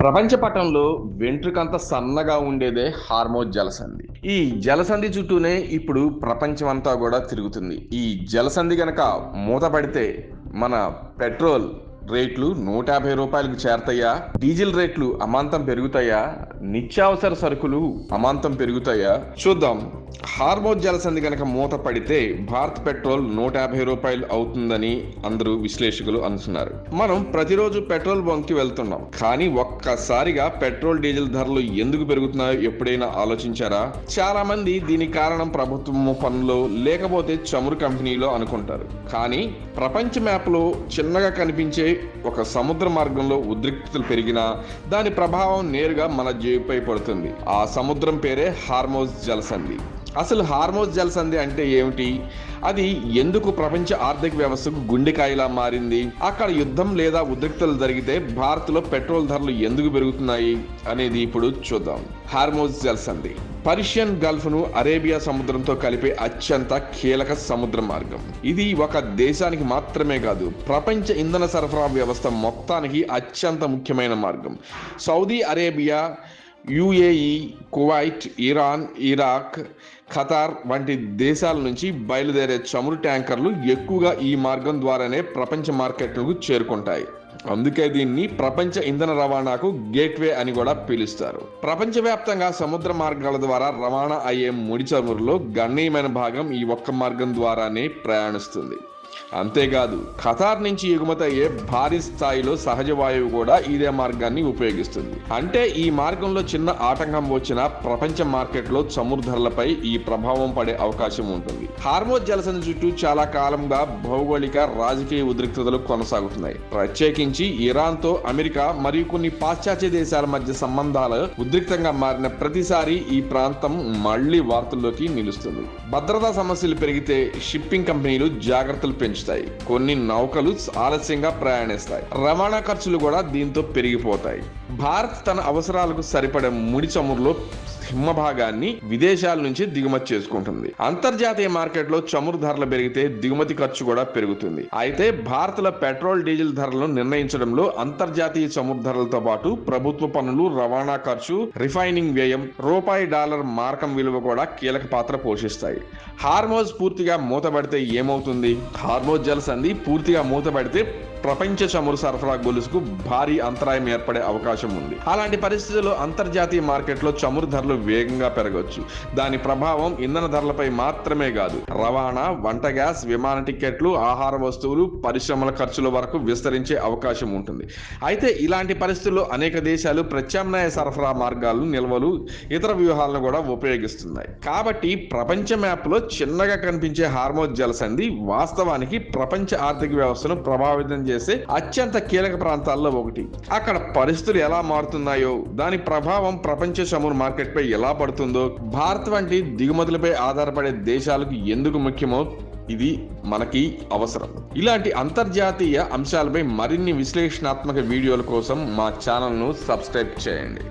ప్రపంచ పటంలో వెంట్రుకంత సన్నగా ఉండేదే హార్మోజ్ జలసంధి. ఈ జలసంధి చుట్టూనే ఇప్పుడు ప్రపంచం అంతా కూడా తిరుగుతుంది. ఈ జలసంధి గనక మూతపడితే మన పెట్రోల్ రేట్లు రూ. 150కు చేరతాయా? డీజిల్ రేట్లు అమాంతం పెరుగుతాయా? నిత్యావసర సరుకులు అమాంతం పెరుగుతాయా? చూద్దాం. హార్మోజ్ జలసంధి గనక మూత పడితే భారత్ పెట్రోల్ రూ. 150 అవుతుందని అందరూ విశ్లేషకులు అంటున్నారు. మనం ప్రతిరోజు పెట్రోల్ బంక్కి వెళ్తున్నాం, కానీ ఒక్కసారిగా పెట్రోల్ డీజిల్ ధరలు ఎందుకు పెరుగుతున్నాయో ఎప్పుడైనా ఆలోచించారా? చాలా మంది దీనికి కారణం ప్రభుత్వం పనులు లేకపోతే చమురు కంపెనీలో అనుకుంటారు. కానీ ప్రపంచ మ్యాప్లో చిన్నగా కనిపించే ఒక సముద్ర మార్గంలో ఉద్రిక్తతలు పెరిగినా దాని ప్రభావం నేరుగా మన జేబుపై పడుతుంది. ఆ సముద్రం పేరే హార్మోజ్ జలసంధి. అసలు హార్మోజ్ జలసంధి అంటే ఏమిటి? అది ఎందుకు ప్రపంచ ఆర్థిక వ్యవస్థకు గుండెకాయలా మారింది? అక్కడ యుద్ధం లేదా ఉద్రిక్తలు జరిగితే భారత్లో పెట్రోల్ ధరలు ఎందుకు పెరుగుతున్నాయి అనేది ఇప్పుడు చూద్దాం. హార్మోజ్ జలసంధి పర్షియన్ గల్ఫ్ ను అరేబియా సముద్రంతో కలిపే అత్యంత కీలక సముద్ర మార్గం. ఇది ఒక దేశానికి మాత్రమే కాదు, ప్రపంచ ఇంధన సరఫరా వ్యవస్థ మొత్తానికి అత్యంత ముఖ్యమైన మార్గం. Saudi Arabia, UAE, Kuwait, Iran, Iraq, Qatar వంటి దేశాల నుంచి బయలుదేరే చమురు ట్యాంకర్లు ఎక్కువగా ఈ మార్గం ద్వారానే ప్రపంచ మార్కెట్లకు చేరుకుంటాయి. అందుకే దీన్ని ప్రపంచ ఇంధన రవాణాకు గేట్వే అని కూడా పిలుస్తారు. ప్రపంచవ్యాప్తంగా సముద్ర మార్గాల ద్వారా రవాణా అయ్యే ముడి చమురులో గణనీయమైన భాగం ఈ ఒక్క మార్గం ద్వారానే ప్రయాణిస్తుంది. అంతేకాదు, ఖతార్ నుంచి ఎగుమతి అయ్యే భారీ స్థాయిలో సహజ వాయువు కూడా ఇదే మార్గాన్ని ఉపయోగిస్తుంది. అంటే ఈ మార్గంలో చిన్న ఆటంకం వచ్చినా ప్రపంచ మార్కెట్లో చమురు ధరలపై ఈ ప్రభావం పడే అవకాశం ఉంటుంది. హార్మోజ్ జలసంధి చుట్టూ చాలా కాలంగా భౌగోళిక రాజకీయ ఉద్రిక్తతలు కొనసాగుతున్నాయి. ప్రత్యేకించి ఇరాన్తో అమెరికా మరియు కొన్ని పాశ్చాత్య దేశాల మధ్య సంబంధాలు ఉద్రిక్తంగా మారిన ప్రతిసారి ఈ ప్రాంతం మళ్లీ వార్తల్లోకి నిలుస్తుంది. భద్రతా సమస్యలు పెరిగితే షిప్పింగ్ కంపెనీలు జాగ్రత్తలు పెంచుతాయి. కొన్ని నౌకలు ఆలస్యంగా ప్రయాణిస్తాయి. రవాణా ఖర్చులు కూడా దీంతో పెరిగిపోతాయి. భారత్ తన అవసరాలకు సరిపడే ముడి చమురులో సింహభాగాన్ని విదేశాల నుంచి దిగుమతి చేసుకుంటుంది. అంతర్జాతీయ మార్కెట్లో చమురు ధరలు పెరిగితే దిగుమతి ఖర్చు కూడా పెరుగుతుంది. అయితే భారత్లో పెట్రోల్ డీజిల్ ధరలను నిర్ణయించడంలో అంతర్జాతీయ చమురు ధరలతో పాటు ప్రభుత్వ పన్నులు, రవాణా ఖర్చు, రిఫైనింగ్ వ్యయం, రూపాయి-డాలర్ మారకం విలువ కూడా కీలక పాత్ర పోషిస్తాయి. హార్మోజ్ పూర్తిగా మూతపడితే ఏమవుతుంది? హార్మోజ్ జలసంధి పూర్తిగా మూతపడితే ప్రపంచ చమురు సరఫరా గొలుసుకు భారీ అంతరాయం ఏర్పడే అవకాశం ఉంది. అలాంటి పరిస్థితుల్లో అంతర్జాతీయ మార్కెట్లో చమురు ధరలు వేగంగా పెరగవచ్చు. దాని ప్రభావం ఇంధన ధరలపై మాత్రమే కాదు, రవాణా, వంట గ్యాస్, విమాన టికెట్లు, ఆహార వస్తువులు, పరిశ్రమల ఖర్చుల వరకు విస్తరించే అవకాశం ఉంటుంది. అయితే ఇలాంటి పరిస్థితుల్లో అనేక దేశాలు ప్రత్యామ్నాయ సరఫరా మార్గాలు, నిల్వలు, ఇతర వ్యూహాలను కూడా ఉపయోగిస్తున్నాయి. కాబట్టి ప్రపంచ మ్యాప్లో చిన్నగా కనిపించే హార్మోజ్ జలసంధి వాస్తవానికి ప్రపంచ ఆర్థిక వ్యవస్థను ప్రభావితం చేసే అత్యంత కీలక ప్రాంతాల్లో ఒకటి. అక్కడ పరిస్థితులు ఎలా మారుతున్నాయో, దాని ప్రభావం ప్రపంచ చమురు మార్కెట్ పై ఎలా పడుతుందో, భారత్ వంటి దిగుమతులపై ఆధారపడే దేశాలకు ఎందుకు ముఖ్యమో ఇది మనకి అవసరం. ఇలాంటి అంతర్జాతీయ అంశాలపై మరిన్ని విశ్లేషణాత్మక వీడియోల కోసం మా ఛానల్ను సబ్స్క్రైబ్ చేయండి.